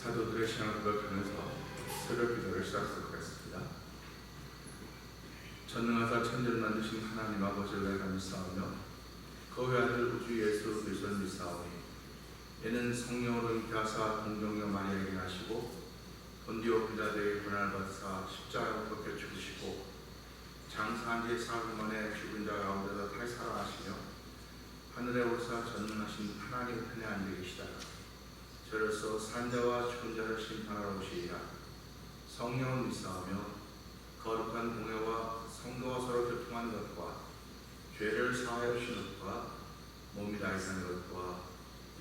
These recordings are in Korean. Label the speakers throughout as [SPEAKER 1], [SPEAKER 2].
[SPEAKER 1] 사도들의 신앙을 고백하면서 새벽 기도를 시작하도록 하겠습니다. 전능하사 천지를 만드신 하나님 아버지를 내가 믿사오며 그 외아들 우주 예수 그리스도를 믿사오니 이는 성령으로 잉태하사 동정녀 마리아에게 하시고 본디오 빌라도의 고난을 받으사 십자가로 벗겨 죽으시고 장사한 지 사흘 만에 죽은 자 가운데서 다시 살아나시며 하늘에 오르사 전능하신 하나님 편에 앉아 계시다가 저로서 산자와 죽은 자를 심판하러 오시리라. 성령을 믿사오며 거룩한 공회와 성도와 서로 교통하는 것과 죄를 사하여 주시는 것과 몸이 다시 사는 것과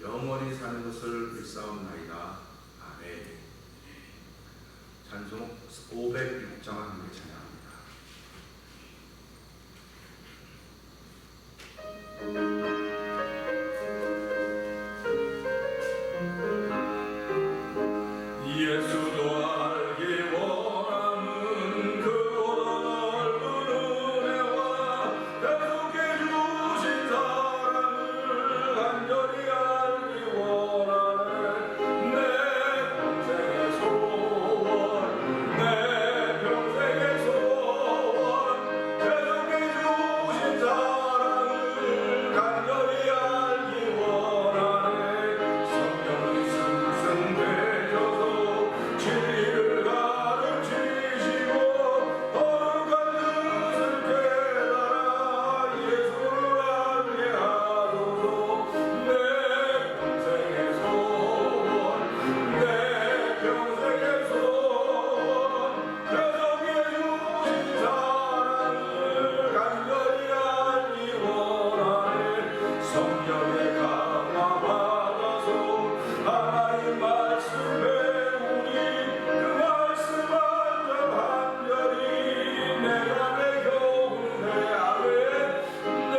[SPEAKER 1] 영원히 사는 것을 믿사옵나이다. 아멘. 찬송 506장을 함께 찬양합니다.
[SPEAKER 2] 예수도 알기 원하는 그 넓은 은혜와 계속해 주신 사랑을 간절히 알기 원하네. 내 평생의 소원, 내 평생의 소원, 계속해 주신 사랑을 간절히 알기 원하네. 성령이 승승되셔서 진리를 가르치시고 거룩한 뜻을 깨달아 예수를 알게 하소서. 내 평생의 소원, 내 평생의 소원, 계속해 주신 사랑을 간절히 알기 원하네. 성령의 강화 받아서 하나님 말씀 배우니 그 말씀 한점 한절이 내 안에 경배하네. 내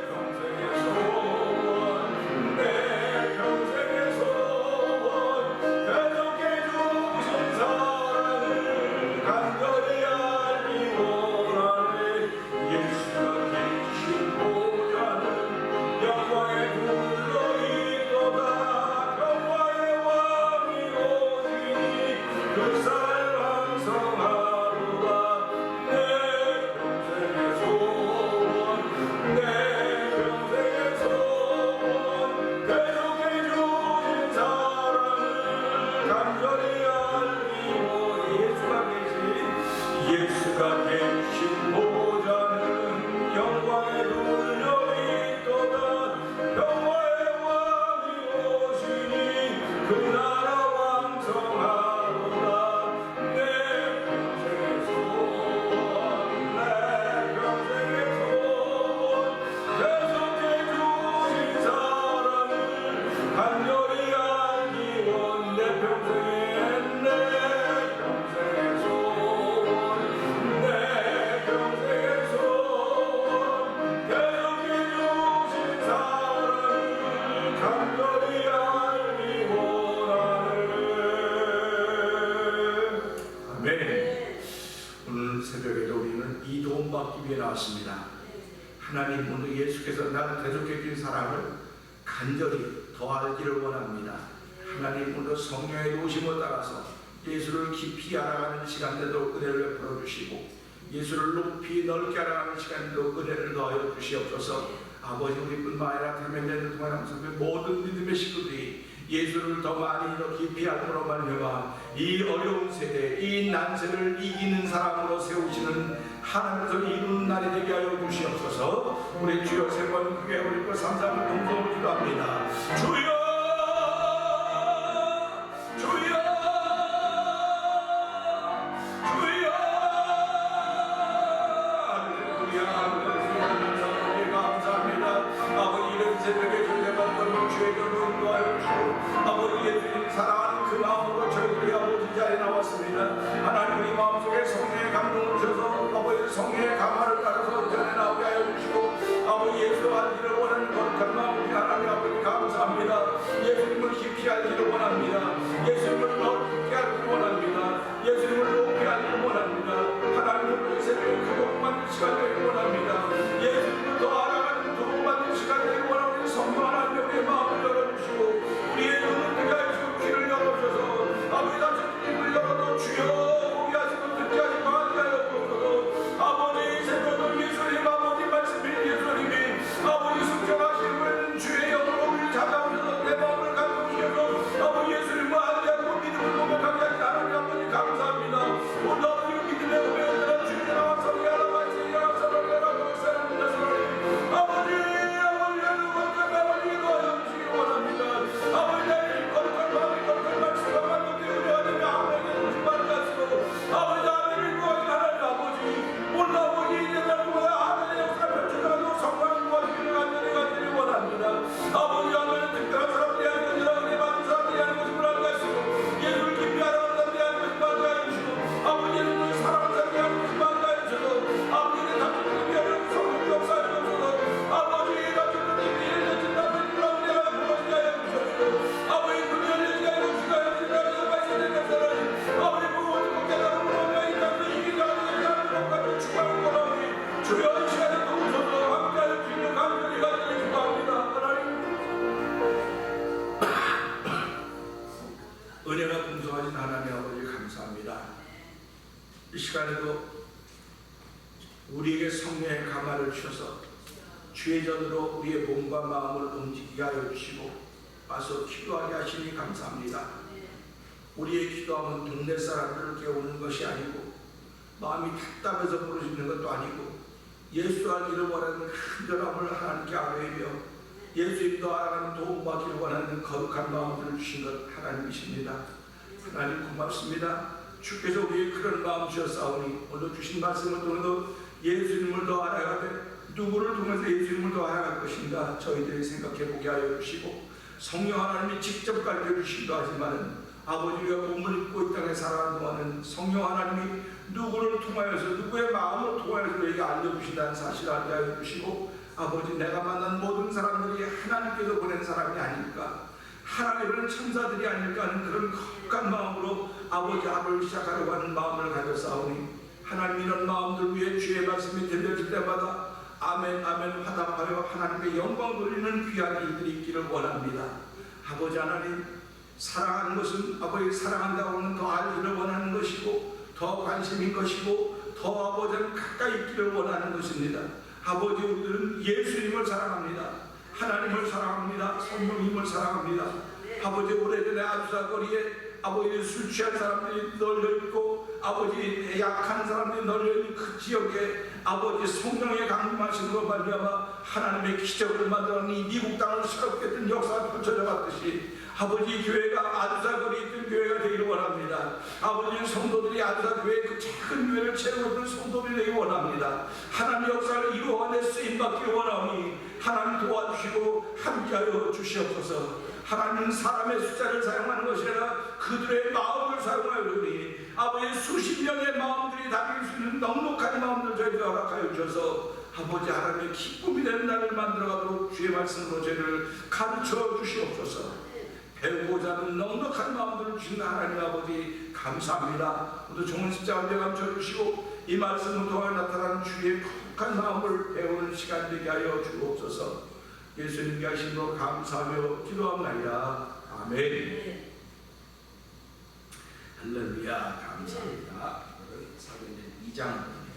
[SPEAKER 2] 평생의 소원, 내 평생의 소원, 계속해 주신 사랑을 간절히 알기 원하네. 예수가 계신 보좌는 영광의 둘러 있도다. 평화의 왕이 오시니 그 살 왕성하도다. 내 평생의 소원, 내 평생의 소원, 계속해 주신 사랑을 간절히 알기 원해. 예수가 계신 보좌는 영광에 눌려 있도다. 평화의 왕이 오시니 그 나라 왕성하도다. 내 평생의 소원, 내 평생의 소원, 계속해 주신 사랑을 간절히 알기 원. 내 평생의 소원, 내 평생의 소원, 계속해 주신 사랑을 간절히 알기 원하네. 아멘.
[SPEAKER 3] 오늘 새벽에도 우리는 이 도움 받기 위해 나왔습니다. 하나님 오늘 예수께서 나를 대속해 주신 사랑을 간절히 더 알기를 원합니다. 하나님 오늘 성령의 도우심을 따라서 예수를 깊이 알아가는 시간대도 은혜를 베풀어 주시고 예수를 높이 넓게 알아가는 시간대도 은혜를 더하여 주시옵소서. 아버지 우리뿐만 아니라 대면되는 동안 항상 모든 믿음의 식구들이 예수를 더 많이 더 깊이 알므로 말미암아 이 어려운 세대, 이 난세를 이기는 사람으로 세우시는 하나님께서 이루는 날이 되게 하여 주시옵소서. 우리 주여 세 번 크게 올리고 삼삼을 동성으로 기도합니다. 주여, 주여, 주여. 할렐루야, 할렐루야. 감사합니다. 아버지 이런 새벽에 주님의 주에게 인도하여 주시고 아버지 예수님 사랑하는 그 마음으로 저희들이 아버지 자리에 나왔습니다. 하나님 우리 마음속에 성령의 감동을 주셔서 아버지 성령의 강화를 따라서 전에 나오게 하여 주시고 아버지 예수 알기를 원하는 거룩한 마음 하나님 아버지 감사합니다. 우리에게 성령의 감화를 주셔서 주의 전으로 우리의 몸과 마음을 움직이게 하여 주시고 와서 기도하게 하시니 감사합니다. 우리의 기도하면 동네 사람들을 깨우는 것이 아니고 마음이 답답해서 부르짖는 것도 아니고 예수 알기를 원하는 간절함을 하나님께 아뢰며 예수 이름으로 알아가는 도움받기를 원하는 거룩한 마음들을 주신 것 하나님이십니다. 하나님 고맙습니다. 주께서 우리의 그런 마음 주셨사오니 오늘 주신 말씀을 통해서 예수 이름을 더 알아가되 누구를 통해서 예수 이름을 더 알아갈 것인가 저희들이 생각해 보게 하여 주시고 성령 하나님이 직접 가르쳐 주시기도 하지만 아버지가 몸을 입고 이 땅에 살아가는 동안은 성령 하나님이 누구를 통하여서 누구의 마음을 통하여서 우리에게 알려주신다는 사실을 알게 하여 주시고 아버지 내가 만난 모든 사람들이 하나님께서 보낸 사람이 아닐까 하나님은 천사들이 아닐까 하는 그런 거룩한 마음으로 아버지 하루를 시작하려고 하는 마음을 가졌사오니 하나님 이런 마음들 위해 주의 말씀이 들려질 때마다 아멘 아멘 화답하여 하나님께 영광 돌리는 귀한 일들이 있기를 원합니다. 아버지 하나님 사랑하는 것은 아버지 사랑한다고 하는 더 알기를 원하는 것이고 더 관심인 것이고 더 아버지는 가까이 있기를 원하는 것입니다. 아버지 우리들은 예수님을 사랑합니다. 하나님을 사랑합니다. 성령님을 사랑합니다. 아버지 오래전에 아주사거리에 아버지 술 취한 사람들이 널려있고 아버지 약한 사람들이 널려있는 그 지역에 아버지 성령의 강림하심으로 말미암아 하나님의 기적을 만들어낸 미국 땅을 새롭게 했던 역사가 펼쳐져 갔듯이 아버지 교회가 아주사거리에 있던 교회가 되기를 원합니다. 아버지 성도들이 아주사교회 그 작은 교회를 채우고 있는 성도들이 되기 원합니다. 하나님의 역사를 이루어내 쓰임받기를 원하오니 하나님 도와주시고 함께하여 주시옵소서. 하나님은 사람의 숫자를 사용하는 것이 아니라 그들의 마음을 사용하여 우리 아버지 수십 명의 마음들이 담길 수 있는 넉넉한 마음들 저희들 허락하여 주셔서 아버지 하나님의 기쁨이 되는 날을 만들어가도록 주의 말씀으로 저희를 가르쳐 주시옵소서. 배우고자 하는 넉넉한 마음들을 주신 하나님 아버지 감사합니다. 모두 종은 십자가에 감춰주시고 이 말씀을 통해 나타나는 주의 거룩한 마음을 배우는 시간 되게 하여 주옵소서. 예수님께 하심으로 감사하며 기도합니다. 아멘. 할렐루야 감사합니다. 오늘 사도행전 2장입니다.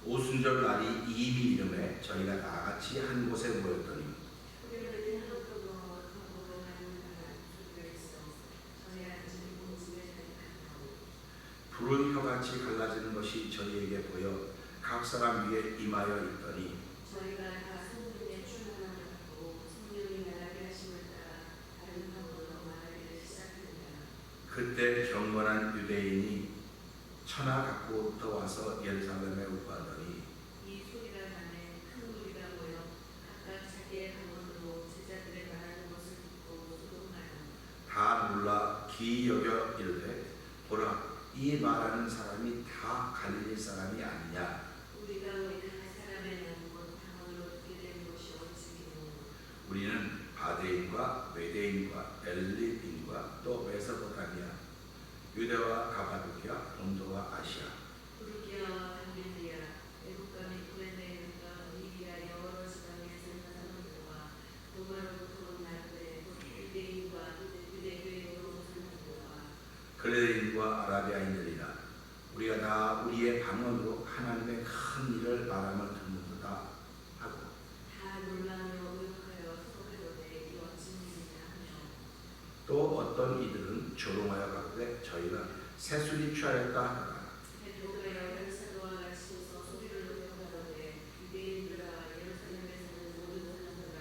[SPEAKER 3] 오순절 날이 이미 이름에 저희가 다 같이 한 곳에 모였더니 푸른 혀같이 갈라지는 것이 저희에게 보여 각 사람 위에 임하여 있더니
[SPEAKER 4] 저희가 다 성령의 충만함을 받고 성령이 말하게 하심을 따라 다른 방법으로 말하기를 시작합니다.
[SPEAKER 3] 그때 경건한 유대인이 천하 각국부터 와서 예루살렘에 우거하더니
[SPEAKER 4] 이 소리가 나매 큰 무리가 모여 각각 자기의 방언으로 제자들의 말하는 것을 듣고 소동하여
[SPEAKER 3] 다 놀라 기이 여겨 이르되 보라 이 말하는 사람이 다 갈릴리 사람이 아니냐.
[SPEAKER 4] 우리가 우리는 한 사람의 나누고 방언으로 듣게 된 것이 어찌기노.
[SPEAKER 3] 우리는 바데인과 메데인과 엘립인과 또 메소포타미아 유대와 가바도키아 본도와 아시아
[SPEAKER 4] 부르기아와 갈릴리아 애국과 미쿠레네인과 리비아 여러 지방의 사는 사람들과 로마로부터 온 나그네 유대인과 유대교회로 사는 자들과
[SPEAKER 3] 그레인과 아라비아인들이라 우리가 다 우리의 방언으로 하나님의 큰 일을 말함을 듣는도다 하고
[SPEAKER 4] 다 놀라며 의혹하여 서로가로되 이 어찌 일이냐 하며
[SPEAKER 3] 또 어떤 이들은 조롱하여 가로되 저희가 새술이 취하였다 하더라.
[SPEAKER 4] 베드로가 열사도와 같이 서서 소리를 높여 가로되 유대인들아 예루살렘에 사는 모든 사람들아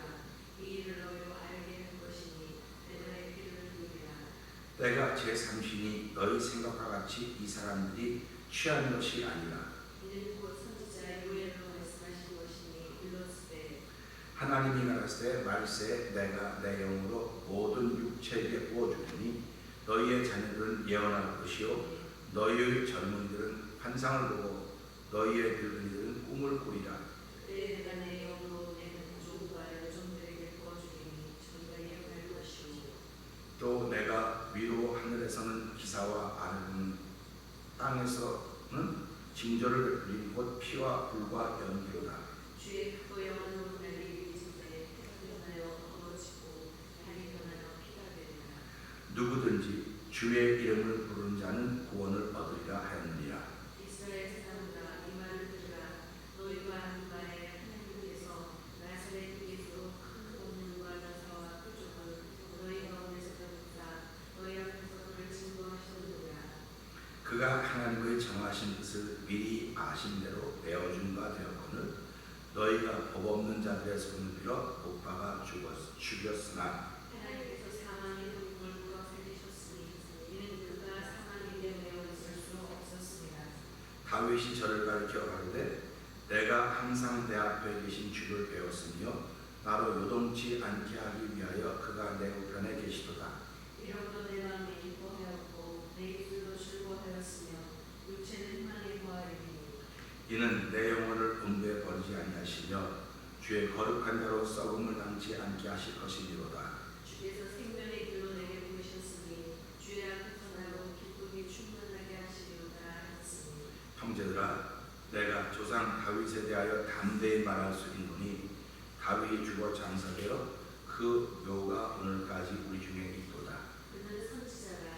[SPEAKER 4] 이 일을 너희로 알게 할 것이니 내가 의 귀를 들으리라.
[SPEAKER 3] 때가 제3신이 너희 생각과 같이 이 사람들이 취한 것이 아니라
[SPEAKER 4] 이는 곧 선지자 요엘로 말씀하신 것이니 일러스되
[SPEAKER 3] 하나님이 가라사대 말세 내가 내 영으로 모든 육체에게 부어주리니 너희의 자녀들은 예언할 것이요 너희의 젊은이들은 환상을 보고 너희의 늙은이들은 꿈을 꾸리라.
[SPEAKER 4] 그때 내가 내 영으로 내 종과 여종들에게 부어주리니 저희가 예언할 것이요
[SPEAKER 3] 또 내가 위로 하늘에서는 기사와 아래는 땅에서는 징조를 베풀린 곧 피와 불과 연기로다.
[SPEAKER 4] 주의 크고 영원한 날이 이르기전에 해가 변하여 어두워지고 달이
[SPEAKER 3] 누구든지 주의 이름을 부르는 자는 구원을 얻으리라 하였느니라.
[SPEAKER 4] 이스라엘 사람들아 이 말을 들으라. 너희가 한 바에 하나님께서 나사렛 예수 큰 권능과 나사와 표적을 너희 가운데서 베푸사 너희 앞에서 그를 증거하셨느니라.
[SPEAKER 3] 그가 하나님의 정하신 뜻을 미리 아신 대로 내어준 바 되었거늘 너희가 법 없는 자들의 손을 빌어 못 박아 죽였으나
[SPEAKER 4] 하나님께서 사망의 동물을 불어 살리셨으니 이는 그가 사망에게 매어 있을 수 없었습니다.
[SPEAKER 3] 다윗이 저를 가리켜 가로되 내가 항상 내 앞에 계신 주를 배웠으며 나로 요동치 않게 하기 위하여 그가 내 우편에 계시도다.
[SPEAKER 4] 이러므로 내 마음이 기뻐하였고 내 입술도 즐거워하였으며 육체는 희망에 구하리니
[SPEAKER 3] 이는 내 영혼을 음부에 버리지 아니하시며 주의 거룩한 자로 썩음을 당치 않게 하실 것이니로다.
[SPEAKER 4] 주께서 생명의 길로 내게 부르셨으니 주의 앞에서 나로 기쁨이 충만하게 하시리로다 하였으니
[SPEAKER 3] 형제들아 내가 조상 다윗에 대하여 담대히 말할 수 있노니 다윗이 죽어 장사되어 그 묘가 오늘까지 우리 중에 있도다.
[SPEAKER 4] 그는 선지자라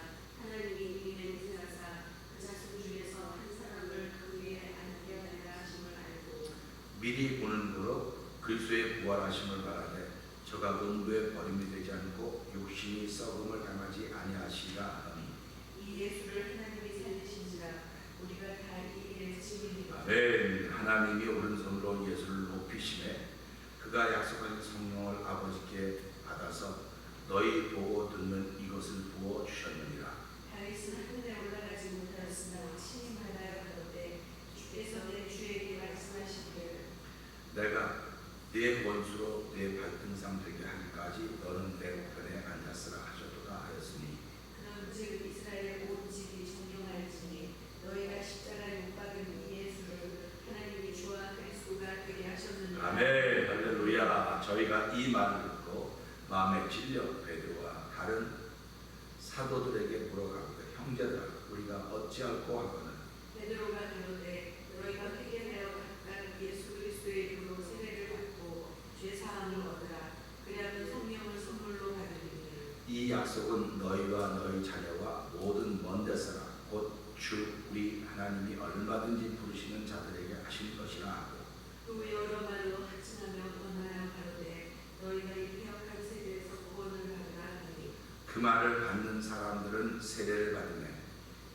[SPEAKER 4] 하나님이 이미 맹세하사 그 자손 중에서 한 사람을 그 위에 앉게 하리라 하심을 알고
[SPEAKER 3] 미리 보는 거로 그리스도의 부활하심을 바라되 저가 음부에 버림이 되지 않고 육신이 썩음을 당하지 아니하시라 하니
[SPEAKER 4] 이 예수를 하나님이 살리신지라 우리가 다 이 일의 증인이로다.
[SPEAKER 3] 아멘. 하나님이 오른손으로 예수를 높이시매 그가 약속하신 성령을 아버지께 받아서 너희 보고 듣는 이것을 부어 주셨느니라.
[SPEAKER 4] 다윗은 하늘에 올라가지 못하였으나 친히 말하여 가로되 주께서 내 주에게 말씀하시기를
[SPEAKER 3] 내가 네 원수로 네 발등상 되게 하기까지 너는 내 우편에 앉았으라 하셨도다 하였으니
[SPEAKER 4] 그런즉 이스라엘의 온 집이 존경할지니 너희가 십자가에 못 박은 이 예수를 하나님이 주와 그리스도가 되게 하셨느니라.
[SPEAKER 3] 아멘. 할렐루야. 저희가 이 말을 듣고 마음에 찔려 베드로와 다른 사도들에게 물어가는데 형제들아 우리가 어찌할꼬 하거늘
[SPEAKER 4] 베드로가 가로되 너희가 회개하여 각각 예수 그리스도의 이름으로 세례를 받고 죄 사함을 얻으라. 그리하면 성령을 선물로 받으리니
[SPEAKER 3] 이 약속은 너희와 너희 자녀와 모든 먼 데서라 곧 주 우리 하나님이 얼마든지 부르시는 자들에게 하신 것이라 하고
[SPEAKER 4] 또 여러 말로 하층하며 권하여 가로되 너희가 이 폐역한 세대에서 구원을 받으라 하니
[SPEAKER 3] 그 말을 받는 사람들은 세례를 받으며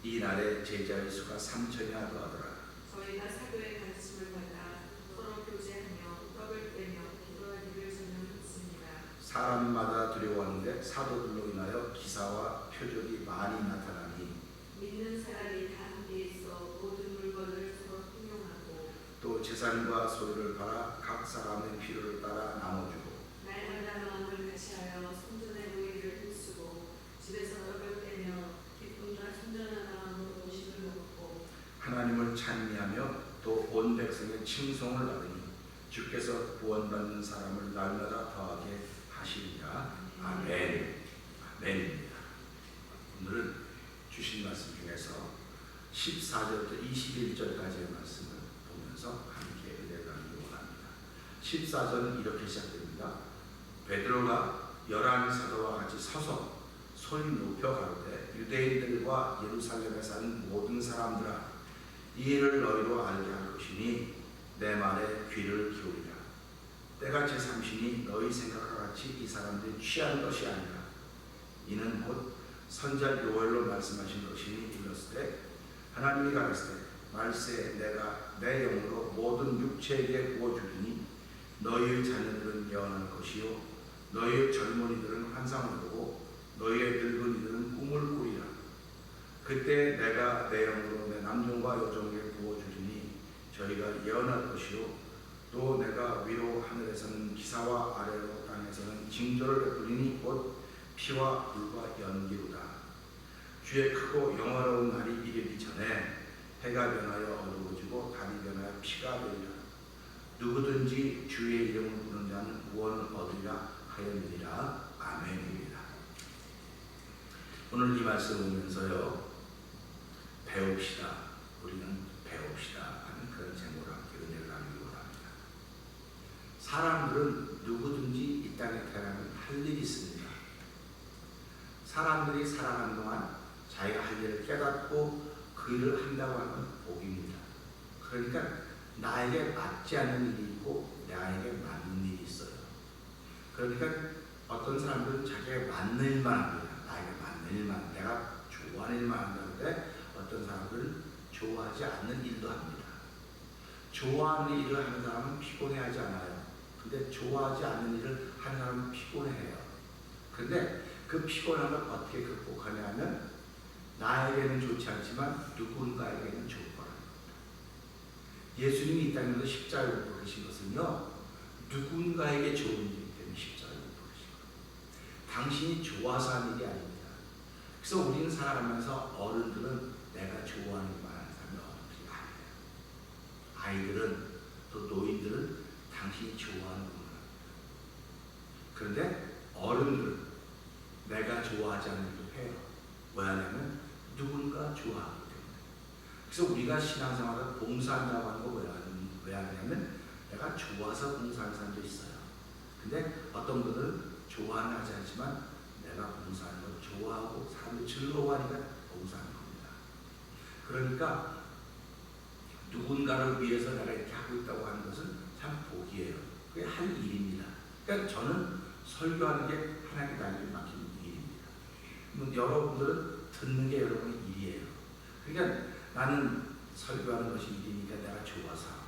[SPEAKER 3] 이 날에 제자의 수가 3,000이나 더하더라.
[SPEAKER 4] 저희가 사도의 가르침을 받아 서로 교제하며 떡을 떼며 기도하기를 저는 믿습니다.
[SPEAKER 3] 사람마다 두려워하는데 사도들로 인하여 기사와 표적이 많이 나타나니
[SPEAKER 4] 믿는 사람이 다 함께 있어 모든 물건을 서로 통용하고
[SPEAKER 3] 또 재산과 소유를 팔아 각 사람의 필요를 따라 나눠주고
[SPEAKER 4] 날마다 마음을 같이하여 성전의 모이를 힘쓰고 집에서 떡을 떼며 기쁨과 순전한 마음으로 음식을 먹고
[SPEAKER 3] 하나님을 찬미하며 또 온 백성의 칭송을 받으니 주께서 구원받는 사람을 날마다 더하게 하시리라. 아멘. 아멘입니다. 오늘은 주신 말씀 중에서 14절부터 21절까지의 말씀을 보면서 함께 은혜 나누기 원합니다. 14절은 이렇게 시작됩니다. 베드로가 11 사도와 같이 서서 소리 높여 가로되 유대인들과 예루살렘에 사는 모든 사람들아 이 일을 너희로 알게 할 것이니 내 말에 귀를 기울이라. 때가 제3시니 너희 생각과 같이 이 사람들이 취한 것이 아니라 이는 곧 선자 요엘로 말씀하신 것이니 이랬을 때 하나님이 가르치되 말세 내가 내 영으로 모든 육체에게 부어주리니 너희의 자녀들은 예언할 것이요 너희의 젊은이들은 환상을 보고 너희의 늙은이들은 꿈을 꾸리라. 그때 내가 내 영으로 내 남종과 여종에게 부어주리니 저희가 예언할 것이요 또 내가 위로 하늘에서는 기사와 아래로 땅에서는 징조를 베푸리니 곧 피와 불과 연기로다. 주의 크고 영화로운 날이 이르기 전에 해가 변하여 어두워지고 달이 변하여 피가 되리라. 누구든지 주의 이름을 부르는 자는 구원을 얻으리라 하였느니라. 아멘입니다. 오늘 이 말씀 보면서요 배웁시다. 우리는 배웁시다 하는 그런 제목으로 함께 은혜를 나누기 원합니다. 사람들은 누구든지 이 땅에 태어나면 할 일이 있습니다. 사람들이 살아가는 동안 자기가 할 일을 깨닫고 그 일을 한다고 하면 복입니다. 그러니까 나에게 맞지 않는 일이 있고 나에게 맞는 일이 있어요. 그러니까 어떤 사람들은 자기가 맞는 일만 합니다. 나에게 맞는 일만, 내가 좋아하는 일만 한다는데 어떤 사람들은 좋아하지 않는 일도 합니다. 좋아하는 일을 하는 사람은 피곤해하지 않아요. 근데 좋아하지 않는 일을 하는 사람은 피곤해해요. 근데 그 피곤함을 어떻게 극복하냐 하면 나에게는 좋지 않지만 누군가에게는 좋을 거랍니다. 예수님이 이 땅에서 십자가에 못 박히신 것은요, 누군가에게 좋은 일이기 때문에 십자가에 못 박히신 거예요. 당신이 좋아서 한 일이 아닙니다. 그래서 우리는 살아가면서 어른들은 내가 좋아하는 만한 사람이 어른들이 아니에요. 아이들은 또 노인들은 당신이 좋아하는 것만 합니다. 그런데 어른들은 내가 좋아하지 않는 일도 해요. 왜냐하면 누군가 좋아하기 때문에. 그래서 우리가 신앙생활을 봉사한다고 하는 거 왜 하냐면 내가 좋아서 봉사하는 사람도 있어요. 근데 어떤 분들은 좋아는 하지 않지만 내가 봉사하는 걸 좋아하고 사람들이 즐거워하니까 봉사하는 겁니다. 그러니까 누군가를 위해서 내가 이렇게 하고 있다고 하는 것은 참 복이에요. 그게 할 일입니다. 그러니까 저는 설교하는 게 하나님께 나에게 맡긴 일입니다. 여러분들은 듣는 게 여러분의 일이에요. 그러니까 나는 설교하는 것이 일이니까 내가 좋아서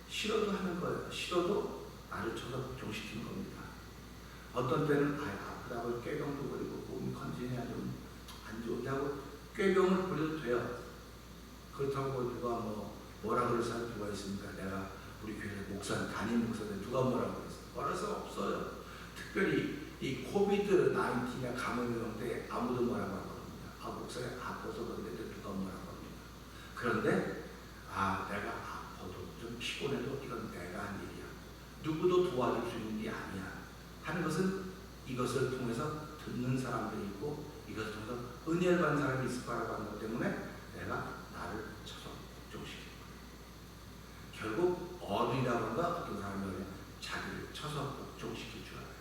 [SPEAKER 3] 싫어도 하는 거예요. 싫어도 나를 쳐서 복종시키는 겁니다. 어떤 때는 아프다고 꾀병도 부리고 몸이 컨디션이 안 좋다고 꾀병을 부려도 돼요. 그렇다고 누가 뭐라 그럴 사람 누가 있습니까? 내가 우리 교회 목사, 담임 목사들 누가 뭐라고 그랬어? 말할 수 없어요. 특별히 이 코비드 19이 감염병 때 아무도 뭐라고 할 겁니다. 목사님 아파서 그런데 누가 뭐라고 합니다. 그런데 내가 아파도 좀 피곤해도 이건 내가 한 일이야. 누구도 도와줄 수 있는 게 아니야. 하는 것은 이것을 통해서 듣는 사람들이 있고 이것을 통해서 은혜를 받는 사람이 있을 거라고 하는 것 때문에 내가 나를 쳐서 복종시키는 거예요. 결국 어른이라고 하는 건 어떤 사람이 자기를 쳐서 복종시킬 줄 알아요.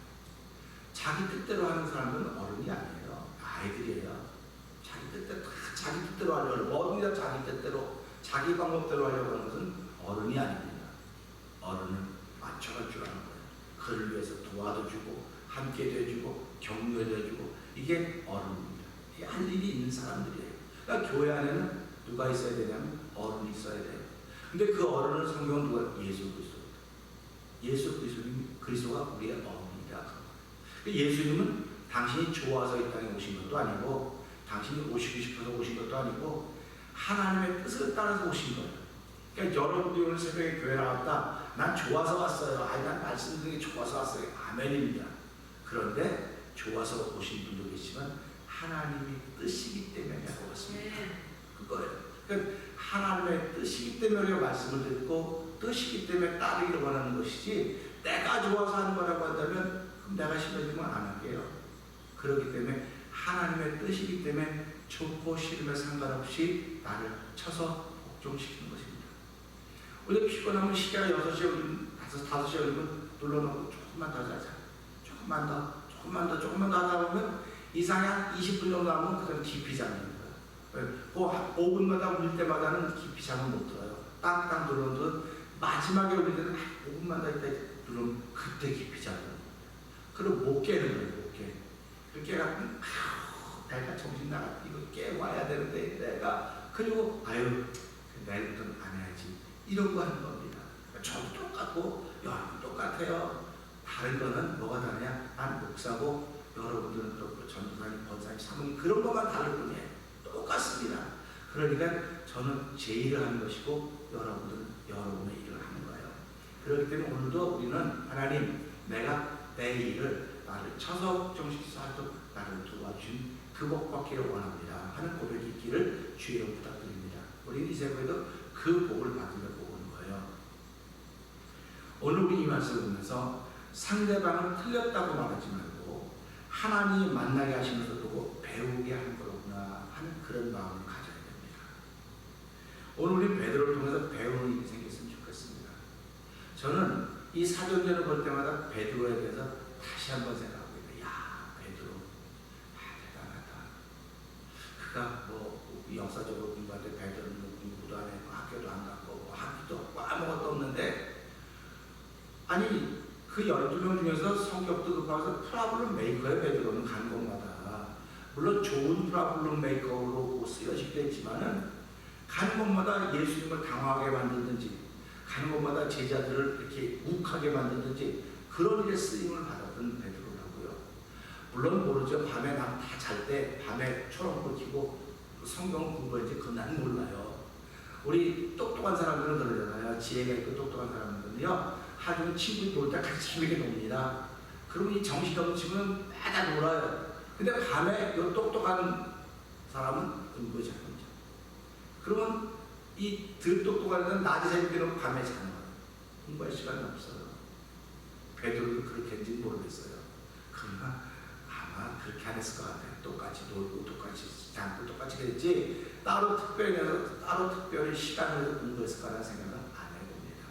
[SPEAKER 3] 자기 뜻대로 하는 사람들은 어른이 아니에요. 아이들이에요. 자기 뜻대로 하려고 어른이라 자기 뜻대로 자기 방법대로 하려고 하는 것은 어른이 아닙니다. 어른은 맞춰갈 줄 아는 거예요. 그를 위해서 도와도 주고 함께도 해주고 격려도 해주고 이게 어른입니다. 이게 할 일이 있는 사람들이에요. 그러니까 교회 안에는 누가 있어야 되냐면 어른이 있어야 돼요. 근데 그 어른은 성경은 누가? 예수 그리스도입니다. 예수 그리스도가 우리의 어른이다. 예수님은 당신이 좋아서 이 땅에 오신 것도 아니고 당신이 오시고 싶어서 오신 것도 아니고 하나님의 뜻을 따라서 오신 거예요. 그러니까 여러분들이 오늘 새벽에 교회 나왔다. 난 좋아서 왔어요. 난 말씀 듣는 게 좋아서 왔어요. 아멘입니다. 그런데 좋아서 오신 분도 계시지만 하나님이 뜻이기 때문에 왔습니다. 그거예요. 그러니까 하나님의 뜻이기 때문에 우리가 말씀을 듣고 뜻이기 때문에 따르기를 원하는 것이지 내가 좋아서 하는 거라고 한다면 그럼 내가 싫어지면 안 할게요. 그렇기 때문에 하나님의 뜻이기 때문에 좋고 싫음에 상관없이 나를 쳐서 복종시키는 것입니다. 우리가 피곤하면 시계가 6시에 울리면 5시에 울리면 눌러놓고 조금만 더 자자. 조금만 더 하다 보면 이상이 한 20분 정도 하면 그건 깊이 잠는 거예요. 그 5분마다 울릴 때마다는 깊이 잠을 못 들어요. 딱딱 눌러도 마지막에 울릴 때는 5분만 더 있다 누르면 그때 깊이 자는 거예요. 그럼 못 깨는 거예요. 못 깨. 그 깨갖고 내가 정신 나갔다. 이거 깨와야 되는데 내가 그리고 내일부터는 안 해야지. 이런 거 하는 겁니다. 저도 똑같고 여러분 똑같아요. 다른 거는 뭐가 다르냐? 난 목사고 여러분들은 또 전도사님, 권사님, 사모님 그런 것만 다를 뿐이에요. 똑같습니다. 그러니까 저는 제 일을 하는 것이고 여러분들은 여러분의 일을 하는 거예요. 그렇기 때문에 오늘도 우리는 하나님 내가 내 일을 나를 쳐서 정식해서 하도록 나를 도와준 그 복 받기를 원합니다 하는 고백이 있기를 주의 이름 부탁드립니다. 우리는 이 새벽에도 그 복을 받으며 보는 거예요. 오늘 우리 이 말씀을 보면서 상대방은 틀렸다고 말하지 말고 하나님이 만나게 하시면서 보고 배우게 하는 거구나 하는 그런 마음을 가져야 됩니다. 오늘 우리 베드로를 통해서 배우는 일이 생겼으면 좋겠습니다. 저는 이 사도행전을 볼 때마다 베드로에 대해서 다시 한번 생각합니다. 야, 베드로 대단하다. 내가 뭐 역사적으로 공부할 때 베드로는 뭐 공부도 안 했고 학교도 안 갔고 뭐 학기도 없고 아무것도 없는데, 아니 그 12명 중에서 성격도 급하면서 프라블럼 메이커에 베드로는 간 곳마다, 물론 좋은 프라블럼 메이커로 쓰여지기도 했지만은 가는 곳마다 예수님을 당황하게 만들든지 가는 곳마다 제자들을 이렇게 욱하게 만들든지 그런 일에 쓰임을 받았던 베드로라고요. 물론 모르죠. 밤에 다 잘 때 밤에 초롱불 켜고 성경을 공부했지 그건 난 몰라요. 우리 똑똑한 사람들은 그러잖아요. 지혜가 있고 똑똑한 사람들은요, 하루 친구들이 놀 때 같이 재밌게 놉니다. 그러면 이 정신없는 친구는 매달 놀아요. 근데 밤에 이 똑똑한 사람은 공부에 자는 거죠. 그러면 이 덜 똑똑한 애는 낮에 재밌게 놀고 밤에 자는 거예요. 공부할 시간이 없어요. 베드로는 그렇게 했는지 모르겠어요. 그러나 아마 그렇게 안 했을 것 같아요. 똑같이 놀고 똑같이 자고 똑같이 그랬지 따로 특별히 시간을 공부했을 거라는 생각은 안 해봅니다.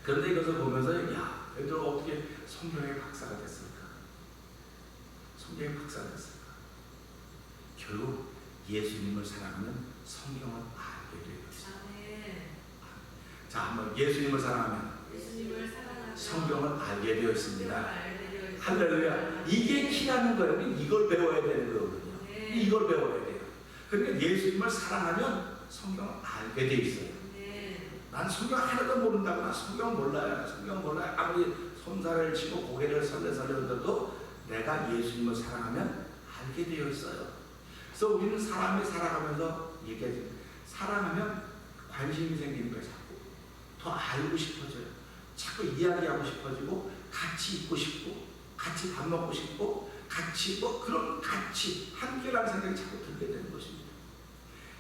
[SPEAKER 3] 그런데 이것을 보면서 야, 베드로가 어떻게 성경의 박사가 됐을까? 성경의 박사가 됐을까? 결국 예수님을 사랑하면 성경을 알게 되어요. 자, 한번 예수님을 사랑하면 성경을 알게 되었습니다. 할렐루야. 이게 키라는 거예요. 이걸 배워야 되는 거거든요. 이걸 배워야 돼요. 그러니까 예수님을 사랑하면 성경을 알게 돼 있어요. 난 성경 하나도 모른다고. 난 성경 몰라요. 성경 몰라요. 아무리 손살을 치고 고개를 설레설레해도 내가 예수님을 사랑하면 알게 되어 있어요. 그래서 우리는 사람이 살아가면서 얘기하죠. 사랑하면 관심이 생기는 거예요. 자꾸 더 알고 싶어져요. 자꾸 이야기하고 싶어지고 같이 있고 싶고 같이 밥 먹고 싶고 같이 뭐 그런 같이 함께라는 생각이 자꾸 들게 되는 것입니다.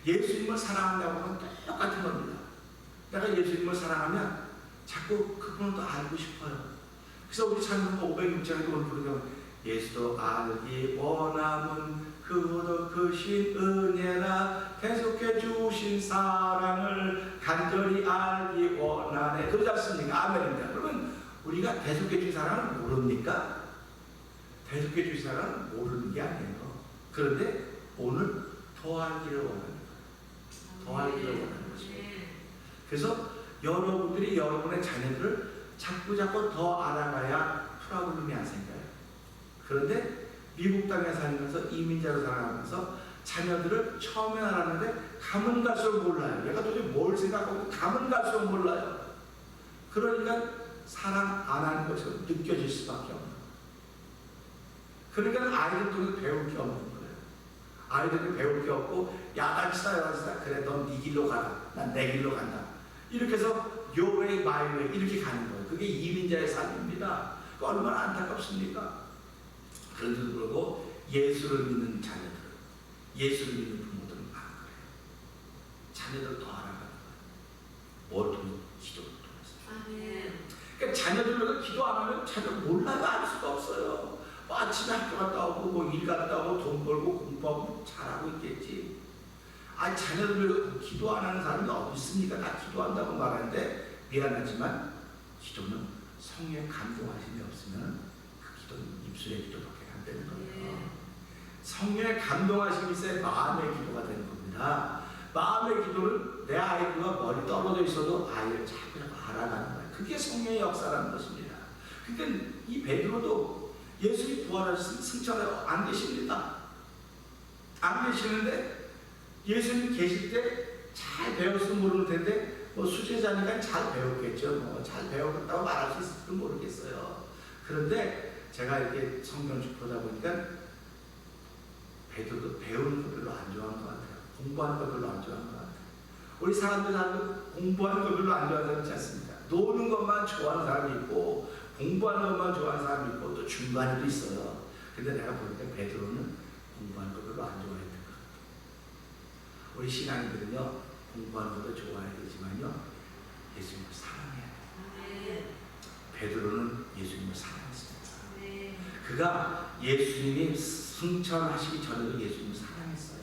[SPEAKER 3] 예수님을 사랑한다고 하면 똑같은 겁니다. 내가 예수님을 사랑하면 자꾸 그분을 더 알고 싶어요. 그래서 우리 찬송 506장에도 오늘 부르면 예수도 알기 원함은 그보다 크신 은혜라 계속해 주신 사랑을 간절히 알기 원하네. 그러지 않습니까? 아멘입니다. 그러면 우리가 계속해 주신 사랑을 모릅니까? 계속해 주신 사랑을 모르는 게 아니에요. 그런데 오늘 더 알기를 원하는 거예요. 더 알기를 원하는 것입니다. 그래서 여러분들이 여러분의 자녀들을 자꾸 더 알아가야 프라블럼이 안 생겨요. 그런데 미국 땅에 살면서 이민자로 살아가면서 자녀들을 처음에 알았는데 가면 갈수록 몰라요. 얘가 도대체 뭘 생각하고 가면 갈수록 몰라요. 그러니까 사랑 안 하는 것처럼 느껴질 수밖에 없는 거예요. 그러니까 아이들 통해 배울 게 없는 거예요. 아이들이 배울 게 없고 야단치다 그래 넌 네 길로 가라. 난 내 길로 간다. 이렇게 해서 your way, my way 이렇게 가는 거예요. 그게 이민자의 삶입니다. 얼마나 안타깝습니까? 그런데도 불구하고 예수를 믿는 자녀들, 예수를 믿는 부모들은 안 그래요. 자녀들 더 알아가는 거예요. 뭘 통해? 기도를 통해서. 그러니까 자녀들로 기도 안 하면 자녀 몰라도 알 수가 없어요. 뭐 아침에 학교 갔다 오고 뭐 일 갔다 오고 돈 벌고 공부하고 잘하고 있겠지. 아니 자녀들로 기도 안 하는 사람이 어디 있습니까? 다 기도한다고 말하는데 미안하지만 기도는 성령의 감동하심이 없으면 그 기도는 입술의 기도밖에 안 되는 거예요. 성령의 감동하심이 있어야 마음의 기도가 되는 겁니다. 마음의 기도는 내 아이가 멀리 떨어져 있어도 아이를 자꾸 알아가는 거예요. 그게 성령의 역사라는 것입니다. 그러니까 이 베드로도 예수님 부활하신 승천에 안 계십니다. 안 계시는데 예수님 계실 때 잘 배웠으면 모르는 텐데 뭐 수제자니까 잘 배웠겠죠. 뭐 잘 배웠다고 말할 수 있을지 모르겠어요. 그런데 제가 이렇게 성경을 쭉 보다 보니까 베드로도 배우는 거 별로 안 좋아하는 것 같아요. 공부하는 거 별로 안 좋아하는 것 같아요. 우리 사람들은 공부하는 거 별로 안 좋아하는 사람이 있지 않습니까? 노는 것만 좋아하는 사람이 있고 공부하는 것만 좋아하는 사람이 있고 또 중간에도 있어요. 근데 내가 보니까 베드로는 공부하는 거 별로 안 좋아했던 것 같아요. 우리 신앙인들은요 공부하는 것도 좋아해야 되지만요 예수님을 사랑해야 돼요. 베드로는 예수님을 사랑했습니다. 그가 예수님이 승천하시기 전에도 예수님을 사랑했어요.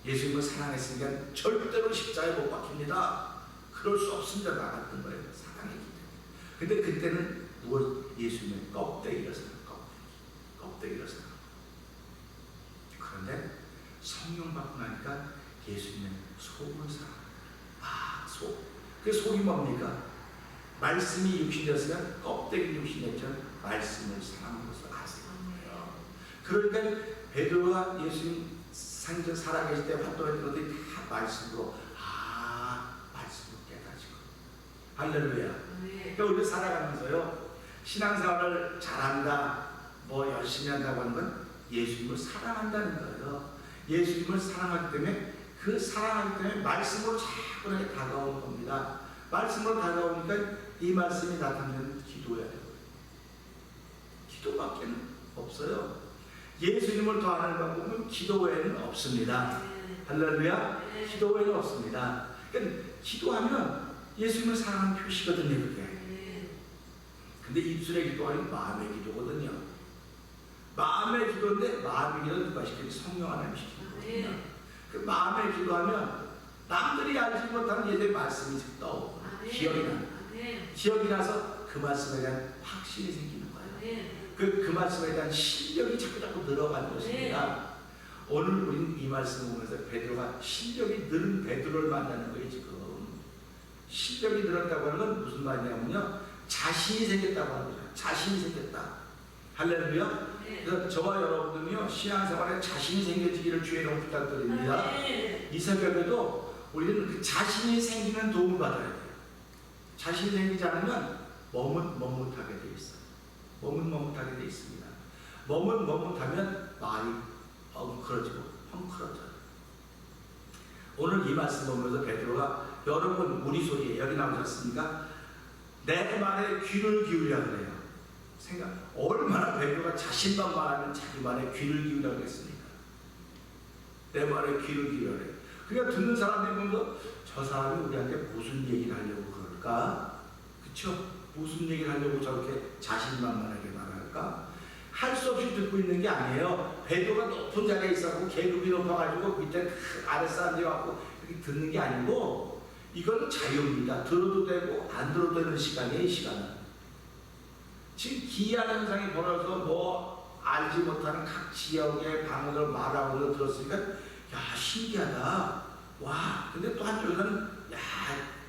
[SPEAKER 3] 예수님을 사랑했으니까 절대로 십자가에 못 박힙니다. 그럴 수 없습니다. 나갔던 거예요. 사랑했기 때문에. 근데 그때는 예수님의 껍데기를 사랑해요. 껍데기를 사랑해요. 그런데 성령 받고 나니까 예수님은 속을 사랑합니다. 속. 그 속이 뭡니까? 말씀이 육신이었으면 껍데기 육신이었죠. 말씀을 사랑하는 것을 아세요. 그러니까 베드로가 예수님 생전 살아계실 때 활동했던 것들이 다 말씀으로 말씀으로 깨닫지고 할렐루야. 그러니까 우리 살아가면서요 신앙생활을 잘한다 뭐 열심히 한다고 하는 건 예수님을 사랑한다는 거예요. 예수님을 사랑하기 때문에 그 사랑하기 때문에 말씀으로 자꾸 다가오는 겁니다. 말씀으로 다가오니까 이 말씀이 나타나면 기도해야 돼요. 기도밖에는 없어요. 예수님을 더하는 방법은 기도 외에는 없습니다. 할렐루야. 기도 외에는 없습니다. 그러니까 기도하면 예수님을 사랑하는 표시거든요. 그게. 근데 입술의 기도가 마음의 기도거든요. 마음의 기도인데 마음의 기도는 누가 시키는 성령 하나님이 시키는 거거든요. 그 마음의 기도하면 남들이 알지 못하는 예수의 말씀이 떠오르고 기억이 나서 그 말씀에 대한 확신이 생기는 거예요. 그 말씀에 대한 실력이 자꾸 늘어가는 것입니다. 오늘 우리는 이 말씀을 보면서 베드로가 실력이 늘은 베드로를 만나는 거예요. 지금 실력이 늘었다고 하는 건 무슨 말이냐면요 자신이 생겼다고 하는 거죠. 자신이 생겼다. 할렐루야. 그래서 저와 여러분들은요 신앙생활에 자신이 생겨지기를 주의 이름으로 부탁드립니다. 이 새벽에도 우리는 그 자신이 생기는 도움을 받아야 돼요. 자신이 생기지 않으면 머뭇머뭇하게 돼 있어요. 머뭇머뭇하게 돼 있습니다. 머뭇머뭇하면 말이 엉클어지고 헝클어져요. 오늘 이 말씀 보면서 베드로가 여러분 우리 소리에 여기 나오셨습니까? 내 말에 귀를 기울여 그래요. 생각 얼마나 베드로가 자신만 말하면 자기 말에 귀를 기울여 그랬습니까? 내 말에 귀를 기울여 그래요. 그러니까 듣는 사람들이 보면서 저 사람이 우리한테 무슨 얘기를 하려고 그럴까? 그쵸? 무슨 얘기를 하려고 저렇게 자신만만하게 말할까? 할 수 없이 듣고 있는 게 아니에요. 베드로가 높은 자리에 있었고 계급이 높아가지고 밑에 아랫사람들이 왔고 이렇게 듣는 게 아니고 이건 자유입니다. 들어도 되고 안 들어도 되는 시간이에요. 이 시간은. 지금 기이한 현상이 벌어서 뭐 알지 못하는 각 지역의 방언을 말하고 걸 들었으니까 야 신기하다. 와 근데 또 한쪽에서는 야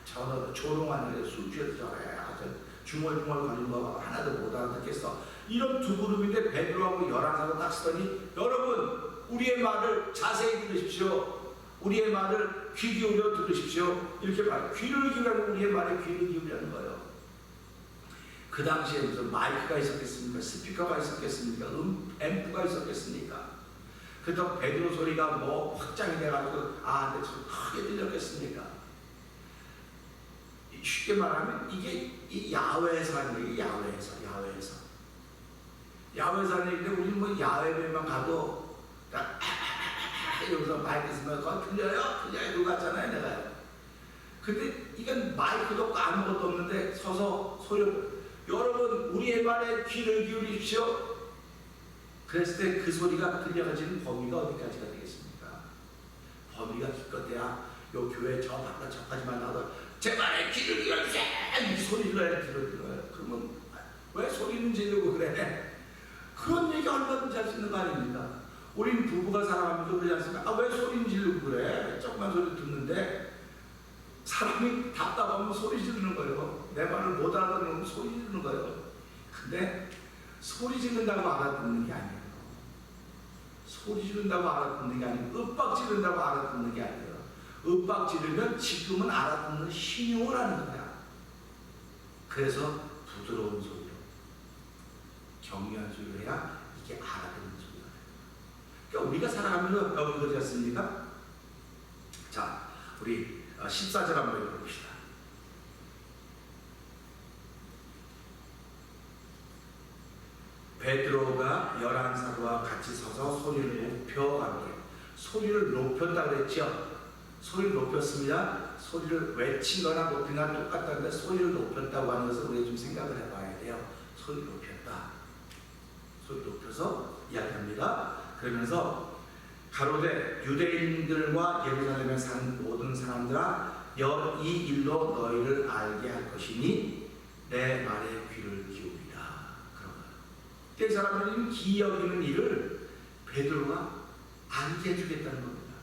[SPEAKER 3] 저 조롱하는 게 술 취해서 저래 아주 중얼중얼 거리는 거 하나도 못 알아듣겠어. 이런 두 그룹인데 베드로하고 11사람 딱 쓰더니 여러분 우리의 말을 자세히 들으십시오. 우리의 말을 귀 기울여 들으십시오. 이렇게 말 귀를 기울여서 우리의 말에 귀를 기울이는 거예요. 그 당시에 무슨 마이크가 있었겠습니까? 스피커가 있었겠습니까? 앰프가 있었겠습니까? 그렇다고 베드로 소리가 뭐 확장이 돼가지고 근데 좀 크게 들렸겠습니까? 쉽게 말하면 이게 이 야외에서 하는 얘기. 야외에서 하는 얘기인데 우리는 뭐 야외에만 가도 이러면서 마이크 있으면 그거 들려요? 그거 같잖아요 내가요. 근데 이건 마이크도 없고 아무것도 없는데 서서 소리 여러분 우리의 말에 귀를 기울이십시오. 그랬을 때 그 소리가 들려가지는 범위가 어디까지가 되겠습니까? 범위가 기껏해야 요 교회 저 바깥 저까지만 나도 제 말에 귀를 기울이세요 이 소리를 들어요. 그러면 왜 소리는 지르고 그래? 그런 얘기 얼마든지 할 수 있는 거 아닙니까? 우린 부부가 살아가면서 그러지 않습니까? 왜 소리는 지르고 그래? 조그만 소리 듣는데 사람이 답답하면 소리 지르는 거예요. 내 말을 못 알아듣는 소리 지르는 거예요. 근데 소리 지른다고 알아듣는 게 아니에요. 소리 지른다고 알아듣는 게 아니고 윽박 지른다고 알아듣는 게 아니에요. 윽박 지르면 지금은 알아듣는 신용을 하는 거야. 그래서 부드러운 소리로 경미한 소리로 해야 이게 알아듣는 소리가 돼요. 그러니까 우리가 살아가면서 여기 그러지 않습니까? 자, 우리 14절 한번 읽어봅시다. 베드로가 11사도와 같이 서서 소리를 높여가노니 소리를 높였다고 그랬죠. 소리를 높였습니다. 소리를 외친 거나 높인 거나 똑같다는데 소리를 높였다고 하는 것을 우리가 좀 생각을 해봐야 돼요. 소리를 높였다. 소리를 높여서 이야기합니다. 그러면서 가로되 유대인들과 예루살렘에 사는 모든 사람들아 이 일로 너희를 알게 할 것이니 내 말에 귀를 기울이라. 그런 거예요. 이 사람들은 기이 여기는 일을 베드로가 알게 해주겠다는 겁니다.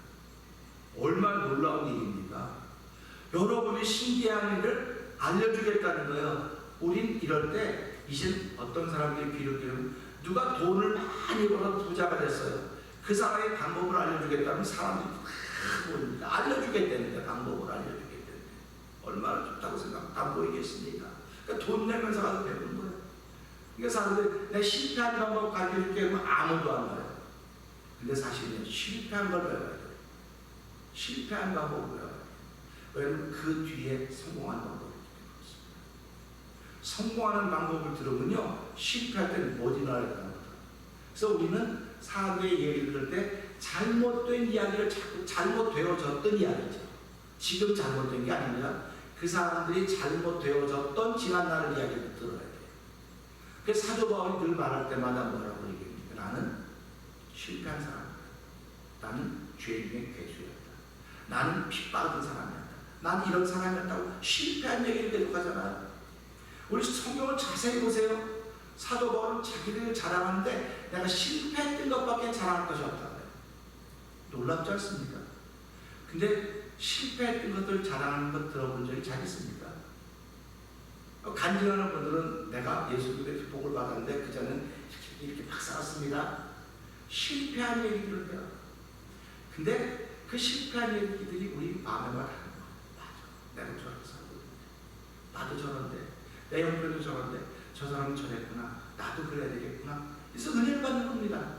[SPEAKER 3] 얼마나 놀라운 일입니까? 여러분이 신기한 일을 알려주겠다는 거예요. 우린 이럴 때 이제 어떤 사람들이 비롯되면 누가 돈을 많이 벌어 부자가 됐어요. 그 사람의 방법을 알려주겠다면 사람들이 뭡니까? 알려주겠다는데 방법을 알려주겠다는데 얼마나 좋다고 생각하면 다 보이겠습니까? 그러니까 돈 내면서 가서 배우는 거예요. 그러니까 사람들이 내가 실패한 방법 가르쳐줄게 하면 아무도 안 가요. 근데 사실은 실패한 걸 배워야 돼요. 실패한 방법을 배워야 돼요. 왜냐하면 그 뒤에 성공한 방법이 있습니다. 성공하는 방법을 들으면요, 실패할 때는 못 일어나야 됩니다. 그래서 우리는 사람들의 얘기를 들을 때 잘못된 이야기를 자꾸 잘못되어졌던 이야기죠. 지금 잘못된 게 아니라 그 사람들이 잘못되어졌던 지난날의 이야기를 들어야 돼요. 그래서 사도 바울이 늘 말할 때마다 뭐라고 얘기합니까? 나는 실패한 사람이다. 나는 죄인의 괴수였다. 나는 핍박받은 사람이었다. 나는 이런 사람이었다고 실패한 얘기를 계속 하잖아요. 우리 성경을 자세히 보세요. 사도 바울은 자기를 자랑하는데 내가 실패했던 것밖에 자랑할 것이 없다고요. 놀랍지 않습니까? 근데 실패했던 것들 자랑하는 것 들어본 적이 잘 있습니까? 간증하는 분들은 내가 예수 그리스도의 복을 받았는데 그전에는 이렇게 막 살았습니다. 실패한 얘기들을 해요. 근데 그 실패한 얘기들이 우리 마음에 와닿는 거예요. 맞아. 내가 저렇게 살고 있는데. 나도 저런데. 내 형편도 저런데. 저 사람은 저랬구나. 나도 그래야 되겠구나. 그래서 은혜를 받는 겁니다.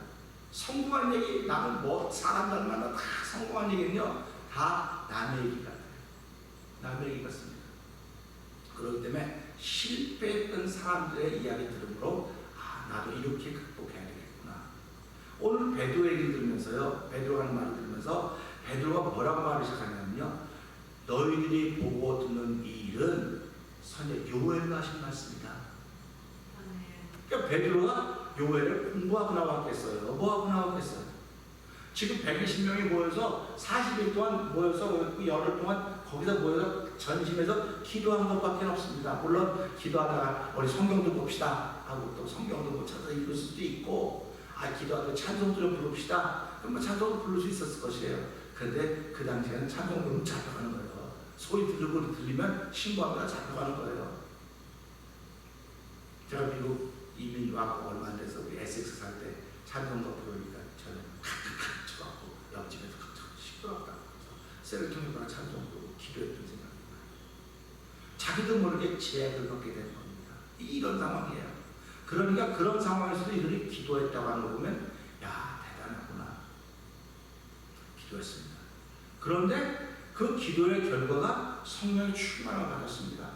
[SPEAKER 3] 성공한 얘기, 나는 뭐 사람들마다 다 성공한 얘기는요, 다 남의 얘기 같아요. 남의 얘기 같습니다. 그렇기 때문에 실패했던 사람들의 이야기 들으므로 나도 이렇게 극복해야 되겠구나. 오늘 베드로 얘기를 들으면서요, 베드로가 하는 말을 들으면서 베드로가 뭐라고 말을 시작하냐면요, 너희들이 보고 듣는 이 일은 선제 요엘가 하신 말씀이다. 그러니까 베드로가 요엘을 공부하고 나왔겠어요. 뭐하고 나왔겠어요? 지금 120명이 모여서 40일 동안 모여서 열흘 동안 거기서 모여서 전심에서 기도한 것밖에 없습니다. 물론 기도하다가 우리 성경도 봅시다 하고 또 성경도 못 찾아서 읽을 수도 있고 기도하다가 찬송도 좀 부릅시다. 그럼 찬송도 부를 수 있었을 것이에요. 그런데 그 당시에는 찬송 부르면 잡혀가는 거예요. 소리 들리면 신고하면 잡혀가는 거예요. 제가 미국 이민 와서 얼마 안 돼서 우리 에섹스 살 때 찬송가 부르니까 저는 칵칵칵 쳐갖고 옆집에서 시끄럽다. 셀통에다가 찬송 부르고 기도했던 생각이 나요. 자기도 모르게 제약을 받게 되는 겁니다. 이런 상황이에요. 그러니까 그런 상황에서도 이들이 기도했다고 하는 거 보면 야 대단하구나. 기도했습니다. 그런데 그 기도의 결과가 성령의 충만을 받았습니다.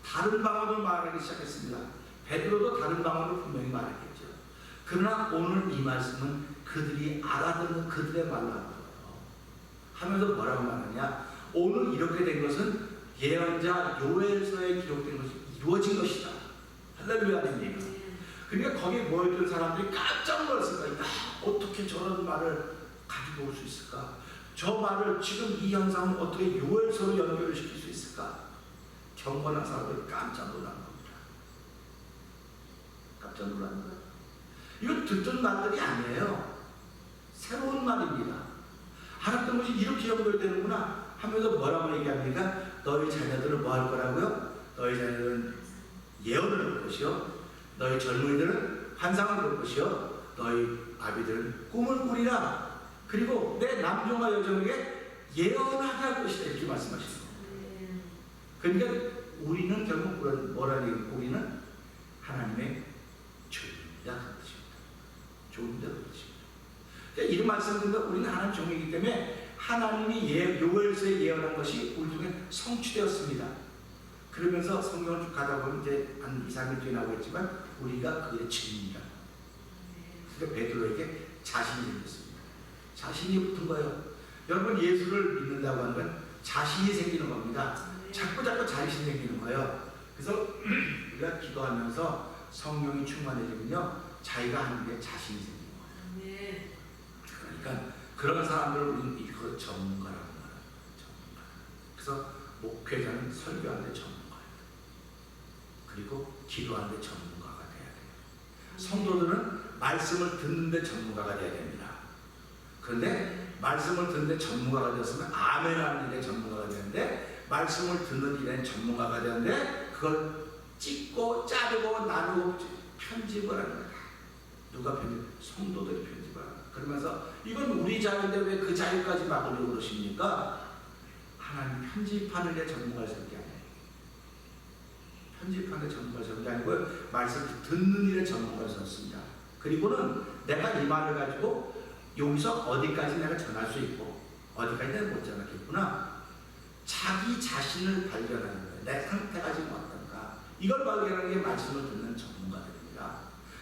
[SPEAKER 3] 다른 방언을 말하기 시작했습니다. 베드로도 다른 방언을 분명히 말했겠죠. 그러나 오늘 이 말씀은 그들이 알아듣는 그들의 말로 하는 거예요. 하면서 뭐라고 말하냐? 오늘 이렇게 된 것은 예언자 요엘서에 기록된 것이 이루어진 것이다. 할렐루야 됩니다. 그러니까 거기에 모여있던 사람들이 깜짝 놀랐을 거예요. 어떻게 저런 말을 가지고 올 수 있을까? 저 말을 지금 이 현상을 어떻게 요엘서로 연결을 시킬 수 있을까? 경건한 사람들이 깜짝 놀란 겁니다. 깜짝 놀란 거예요. 이거 듣던 말들이 아니에요. 새로운 말입니다. 알았던 것이 이렇게 연결되는구나 하면서 뭐라고 얘기합니까? 너희 자녀들은 뭐 할 거라고요? 너희 자녀들은 예언을 볼 것이요. 너희 젊은이들은 환상을 볼 것이요. 너희 아비들은 꿈을 꾸리라. 그리고 내 남종과 여종에게 예언하게 할 것이다. 이렇게 말씀하시는 거예요. 그러니까 우리는 결국 뭐라는 우리는 하나님의 종이다 그런 뜻입니다. 종이다 그런 뜻입니다. 그러니까 이런 말씀드리면 우리는 하나님 종이기 때문에 하나님이 요엘서에 예언한 것이 우리 중에 성취되었습니다. 그러면서 성경을 쭉 가다 보면 이제 한 2, 3일 뒤에 나오겠지만 우리가 그의 증인이다. 그러니까 베드로에게 자신이 생겼습니다. 자신이 붙은 거예요. 여러분 예수를 믿는다고 하는 건 자신이 생기는 겁니다. 자꾸 자신이 생기는 거예요. 그래서 우리가 기도하면서 성령이 충만해지면요 자기가 하는 게 자신이 생기는 거예요. 그러니까 그런 사람들을 우리는 이거 전문가라고 말해요. 전문가. 그래서 목회자는 설교하는데 전문가예요. 그리고 기도하는데 전문가가 돼야 돼요. 성도들은 말씀을 듣는데 전문가가 돼야 됩니다. 그런데 말씀을 듣는데 전문가가 되었으면 아멘하는 일에 전문가가 되는데, 말씀을 듣는 일에 전문가가 되는데 그걸 찍고 자르고 나누고 편집을 하는 거다. 누가 편집? 성도들이 편집을 하는 거다. 그러면서 이건 우리 자유인데 왜 그 자유까지 막으려고 그러십니까? 하나님 편집하는 데 전문가를 세운 게 아니에요. 편집하는 데 전문가를 세운 게 아니고 말씀 듣는 일에 전문가를 세웠습니다. 그리고는 내가 이 말을 가지고 여기서 어디까지 내가 전할 수 있고 어디까지 내가 못 전하겠구나. 자기 자신을 발견하는 거예요. 내 상태가 지금 어떤가. 이걸 발견하는 게 말씀을 듣는 전문가들입니다.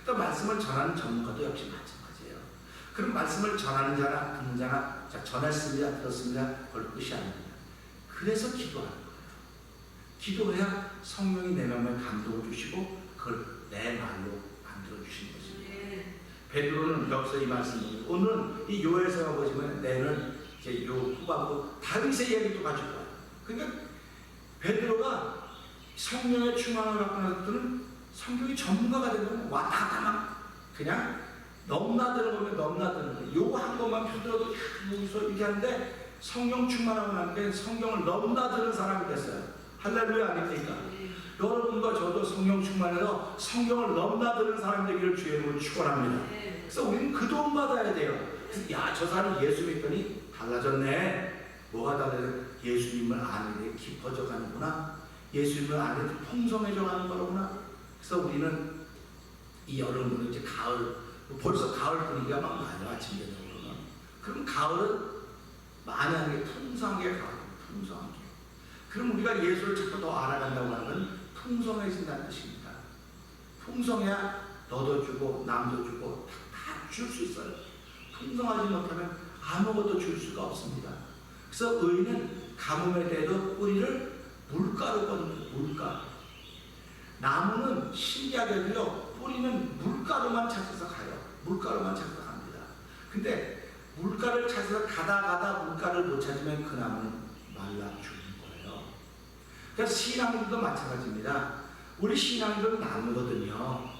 [SPEAKER 3] 또 말씀을 전하는 전문가도 역시 마찬가지예요. 그럼 말씀을 전하는 자나 듣는 자나 자, 전했습니다, 들었습니다, 그걸 끝이 아닙니다. 그래서 기도하는 거예요. 기도해야 성령이 내 마음에 감동을 주시고 그걸 내 말로 만들어 주시는 것입니다. 베드로는 여기서 이 말씀을, 오늘은 이 요엘서가 보시면 내는 이제 요 후반부 다윗의 이야기도 가지고 와요. 그러니까 베드로가 성령의 충만을 받고 나서는 성경이 전문가가 되면 왔다 갔다 막 그냥 넘나드는 거면 넘나드는 거예요. 요거 한 것만 펴들어도 여기서 이렇게 하는데 성령 충만하고 나니까 성경을 넘나드는 사람이 됐어요. 할렐루야 아닙니까? 여러분과 저도 성령 충만해서 성경을 넘나드는 사람이 되기를 주의 이름으로 축원합니다. 그래서 우리는 그 도움 받아야 돼요. 야, 저 사람 예수 믿더니 달라졌네. 뭐가 달라져? 예수님을 아는 게 깊어져 가는구나. 예수님을 아는 게 풍성해져 가는 거구나. 그래서 우리는 이 여름은 이제 가을, 벌써 가을 분위기가 막 나요. 아침 저녁으로는. 그럼 가을은 많이 하는 게 풍성하게 가을, 풍성하게. 그럼 우리가 예수를 자꾸 더 알아간다고 하는 건 풍성해진다는 뜻입니다. 풍성해야 너도 주고 남도 주고 다 줄 수 있어요. 풍성하지 못하면 아무것도 줄 수가 없습니다. 그래서 의인은 가뭄에 대해도 뿌리를 물가로 걷는 물가로. 나무는 신기하게도요, 뿌리는 물가로만 찾아서 가요. 물가로만 찾아서 갑니다. 근데 물가를 찾아서 가다 물가를 못 찾으면 그 나무는 말라 죽는 거예요. 그래서 신앙들도 마찬가지입니다. 우리 신앙들은 나무거든요.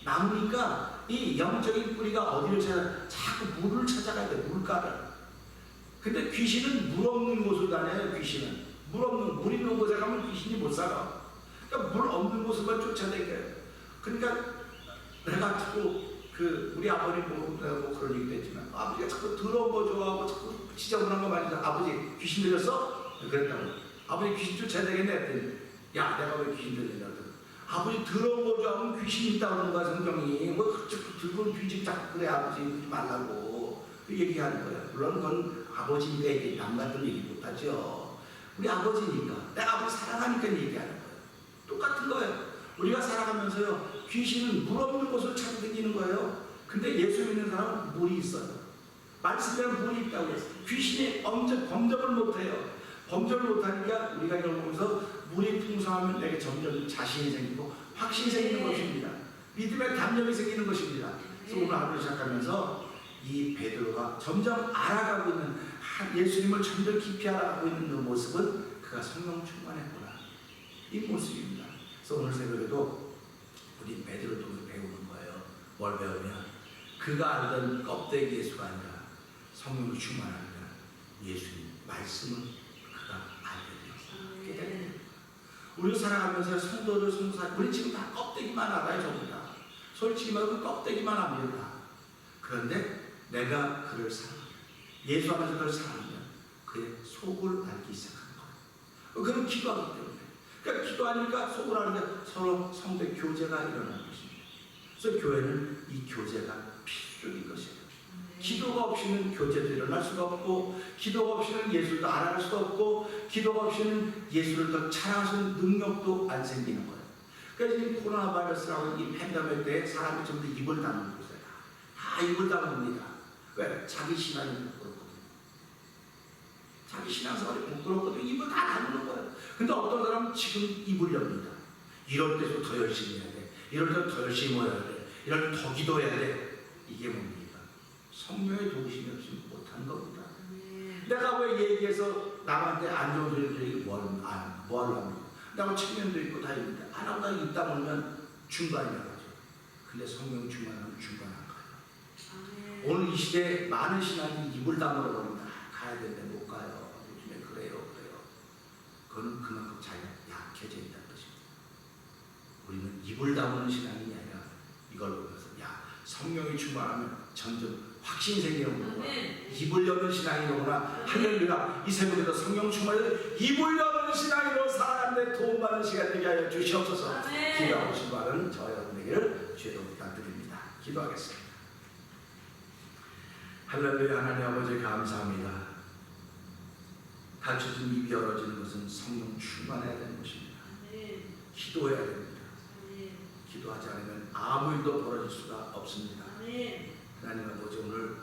[SPEAKER 3] 나무니까 이 영적인 뿌리가 어디를 찾아? 자꾸 물을 찾아가야 돼, 물가를. 근데 귀신은 물 없는 곳을 다녀요. 귀신은 물 없는, 물 있는 곳에 가면 귀신이 못 살아. 그러니까 물 없는 곳을만 쫓아다녀요. 그러니까 내가 자꾸 우리 아버님 뭐 그런 얘기도 했지만 아버지가 자꾸 더러운 거 좋아하고 자꾸 지저분한 거 많이 사. 아버지 귀신 들렸어? 그랬다고. 아버지 귀신 쫓아야 되겠네 했더니 야, 내가 왜 귀신 들리냐고. 아버지 더러운 거 좋아하면 귀신이 있다고 하는 거야. 성경이 뭐 자꾸 들고 뒤집 자꾸 그래. 아버지 그러지 말라고 얘기하는 거야. 물론 그건 아버지니까 얘기, 남 같은 얘기 못하죠. 우리 아버지니까, 내가 아버지 사랑하니까 얘기하는 거예요. 똑같은 거예요. 우리가 살아가면서요, 귀신은 물 없는 곳을 찾아다니는 거예요. 근데 예수 믿는 사람은 물이 있어요. 말씀에는 물이 있다고 했어요. 귀신이 범접을 못해요. 범접을 못하니까 우리가 이걸 보면서 물이 풍성하면 내게 점점 자신이 생기고 확신이 생기는 것입니다. 믿음의 담력이 생기는 것입니다. 그래서 오늘 하루를 시작하면서 이 베드로가 점점 알아가고 있는, 예수님을 점점 깊이 알아가고 있는 그 모습은 그가 성령 충만했구나, 이 모습입니다. 그래서 오늘 새벽에도 우리 베드로도 배우는 거예요. 뭘 배우면 그가 알던 껍데기 예수가 아니라 성령을 충만하는 예수님 말씀을 그가 알게 되었다. 우리 살아가면서 성도들 우리 지금 다 껍데기만 알아요. 전부 다 솔직히 말하면 껍데기만 압니다. 그런데 내가 그를 사랑하면, 예수 안에서 그를 사랑하면 그의 속을 알기 시작하는 거예요. 그럼 기도하기 때문에. 그러니까 기도하니까 속을 아는데 서로 성도의 교제가 일어나는 것입니다. 그래서 교회는 이 교제가 필수적인 것이에요. 기도가 없이는 교제도 일어날 수가 없고, 기도가 없이는 예수를 알아갈 수가 없고, 기도가 없이는 예수를 더 찬양할 수 있는 능력도 안 생기는 거예요. 그래서 이 코로나 바이러스라고 이 팬데믹 때 사람이 전부 입을 닫는 거예요. 다 입을 닫습니다. 왜? 자기 신앙이 부끄럽거든요. 자기 신앙생활이 부끄럽거든요. 입을 다 닫는 거예요. 근데 어떤 사람은 지금 입을 엽니다. 이럴 때도 더 열심히 해야 돼. 이럴 때도 더 열심히 모여야 돼. 이럴 때 더 기도해야 돼. 이게 뭡니까? 성령의 도우심이 없으면 못하는 겁니다. 내가 왜 얘기해서 남한테 안 좋은 소리를 뭘 합니까? 내가 측면도 있고 다 있는데 안 하고 다 있다 보면 중간이라고 하죠. 근데 성령 중간하면 중간한 거예요. 오늘 이 시대에 많은 신앙이 입을 다물어 버린다. 가야 되는데 못 가요. 요즘에 그래요. 그거는 그만큼 자기가 약해져 있다는 뜻입니다. 우리는 입을 다무는 신앙이 아니라 이걸 보면서 성령이 충만하면 점점 확신이 생기는 거구나. 입을 여는 신앙이로구나. 할렐루야. 이 새벽에도 성령 충만을 입을 여는 신앙으로 살아가는데 도움받는 시간 되게 하여 주시옵소서. 기도하고 싶은 바는 저 여러분에게 주의로 부탁드립니다. 기도하겠습니다. 할렐루야. 하나님 아버지 감사합니다. 닫혀진 입이 열어지는 것은 성령 충만해야 되는 것입니다. 기도해야 됩니다. 기도하지 않으면 아무 일도 벌어질 수가 없습니다. 하나님 아버지, 오늘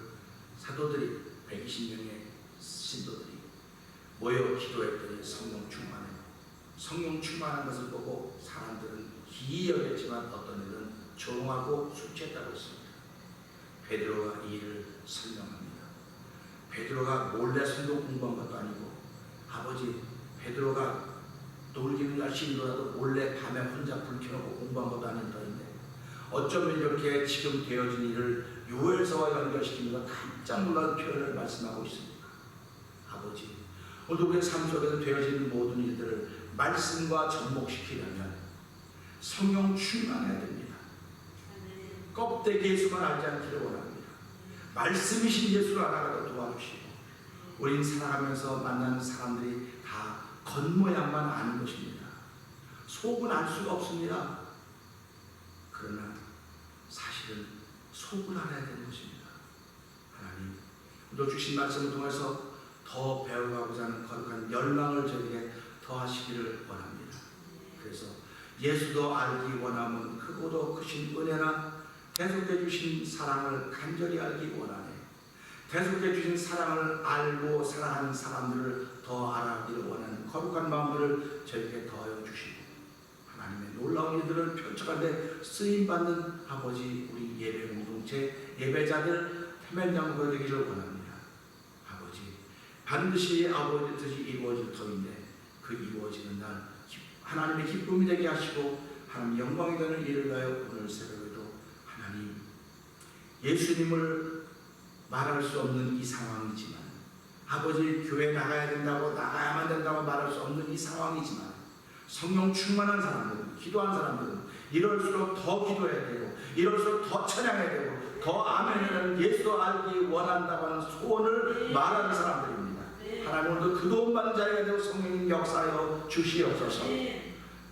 [SPEAKER 3] 사도들이 120명의 신도들이 모여 기도했더니 성령 충만해. 성령 충만한 것을 보고 사람들은 기이 여겼지만 어떤 일은 조롱하고 숙제했다고 했습니다. 베드로가 이 일을 설명합니다. 베드로가 몰래 성경 공부한 것도 아니고, 아버지, 베드로가 놀기는 열심히 놀아도 몰래 밤에 혼자 불 켜놓고 공부한 것도 아닌데 어쩌면 이렇게 지금 되어진 일을 요엘서와 연결시키면서 깜짝 놀라는 표현을 말씀하고 있습니다. 아버지, 오늘 우리의 삶 속에서 되어지는 모든 일들을 말씀과 접목시키려면 성령 충만해야 됩니다. 껍데기 예수만 알지 않기를 원합니다. 말씀이신 예수를 알아가도 도와주시고, 우린 살아가면서 만나는 사람들이 다 겉모양만 아는 것입니다. 속은 알 수가 없습니다. 그러나 사실은 속을 알아야 되는 것입니다. 하나님, 또 주신 말씀을 통해서 더 배워가고자 하는 거룩한 열망을 저에게 더하시기를 원합니다. 그래서 예수도 알기 원하면 크고도 크신 은혜나 계속해 주신 사랑을 간절히 알기 원하네. 계속해 주신 사랑을 알고 사랑하는 사람들을 더 알아가기를 원하는 거룩한 마음들을 저에게 더하여 주시고, 하나님의 놀라운 일들을 펼쳐가는데 쓰임받는 아버지, 우리 예배 공동체 예배자들 태면장로가 되기를 원합니다. 아버지, 반드시 아버지 뜻이 이루어질 터인데 그 이루어지는 날 하나님의 기쁨이 되게 하시고 하나님 영광이 되는 일을 위하여 오늘 새벽에도 하나님, 예수님을 말할 수 없는 이 상황이지만, 아버지, 교회 나가야 된다고 나가야만 된다고 말할 수 없는 이 상황이지만, 성령 충만한 사람들은, 기도한 사람들은 이럴수록 더 기도해야 되고 이럴수록 더 찬양해야 되고 더 아멘을 예수 알기 원한다고 하는 소원을 말하는 사람들입니다. 하나님, 오늘도 그 도움받는 자리가 되고 성령님 역사하여 주시옵소서.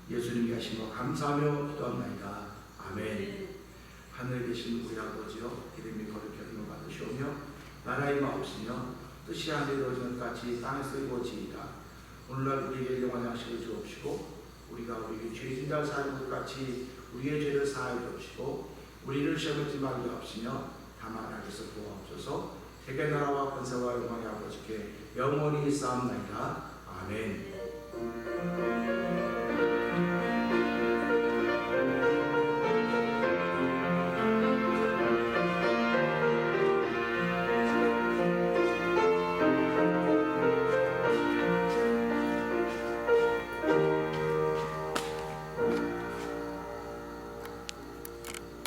[SPEAKER 3] 예수님이 하신 것 감사하며 기도합니다. 아멘. 하늘에 계신 우리 아버지여, 이름이 거룩히 여김을 받으시오며 나라의 마옵시며 뜻이 하늘에 이루어지는 같이 땅에서 이루어지이다. 오늘날 우리에게 일용할 양식을 주옵시고, 우리가 우리에게 죄진 자를 사하는 것 같이 우리의 죄를 사하여 주옵시고, 우리를 시험에 들지 말게 하옵시며 다만 악에서 구하옵소서. 세계 나라와 권세와 영광의 아버지께 영원히 쌓옵나이다. 아멘.